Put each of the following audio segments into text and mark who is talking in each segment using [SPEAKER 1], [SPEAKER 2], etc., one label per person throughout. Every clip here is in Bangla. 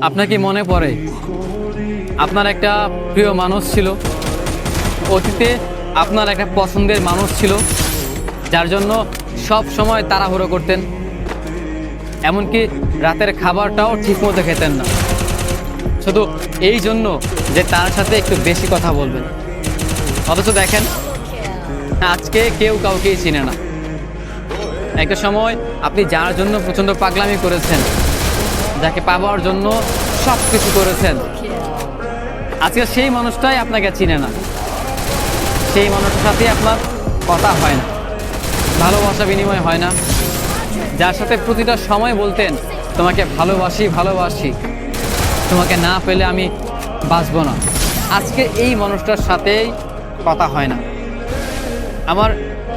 [SPEAKER 1] আপনার কি মনে পড়ে আপনার একটা প্রিয় মানুষ ছিল, অতীতে আপনার একটা পছন্দের মানুষ ছিল, যার জন্য সব সময় তাড়াহুড়ো করতেন, এমনকি রাতের খাবারটাও ঠিকমতো খেতেন না, শুধু এই জন্য যে তার সাথে একটু বেশি কথা বলবেন। অথচ দেখেন আজকে কেউ কাউকেই চিনে না। একটা সময় আপনি যার জন্য প্রচণ্ড পাগলামি করেছেন, যাকে পাওয়ার জন্য সব কিছু করেছেন, আজকে সেই মানুষটাই আপনাকে চিনে না, সেই মানুষটার সাথে আপনার কথা হয় না, ভালোবাসা বিনিময় হয় না। যার সাথে প্রতিটা সময় বলতেন তোমাকে ভালোবাসি ভালোবাসি, তোমাকে না পেলে আমি বাঁচবো না, আজকে এই মানুষটার সাথেই কথা হয় না। আমার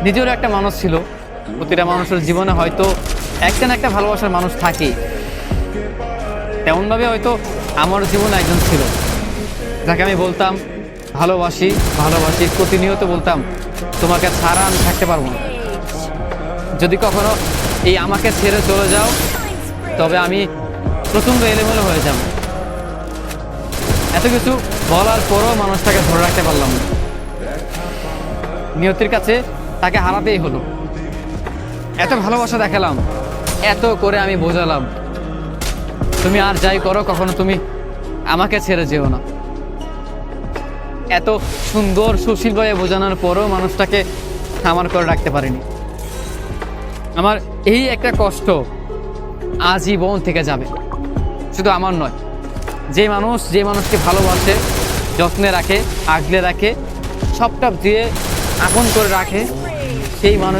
[SPEAKER 1] নিজেরও একটা মানুষ ছিল, প্রতিটা মানুষের জীবনে হয়তো একটা না একটা ভালোবাসার মানুষ থাকে, তেমনভাবে হয়তো আমার জীবনে একজন ছিল যাকে আমি বলতাম ভালোবাসি ভালোবাসি, প্রতিনিয়ত বলতাম তোমাকে ছাড়া আমি থাকতে পারবো না, যদি কখনো এই আমাকে ছেড়ে চলে যাও তবে আমি প্রচণ্ড এলোমেলো হয়ে যাব। এত কিছু বলার পরও মানুষটাকে ধরে রাখতে পারলাম না, নিয়তির কাছে তাকে হারাতেই হলো। এত ভালোবাসা দেখালাম, এত করে আমি বোঝালাম তুমি আর যাই করো কখনো তুমি আমাকে ছেড়ে যেও না, এত সুন্দর সুশীলভাবে বোঝানোর পরও মানুষটাকে আমার করে রাখতে পারিনি। আমার এই একটা কষ্ট আজীবন থেকে যাবে, শুধু আমার নয়, যে মানুষকে ভালোবাসে, যত্নে রাখে, আগলে রাখে, সবটা দিয়ে আপন করে রাখে, সেই মানুষ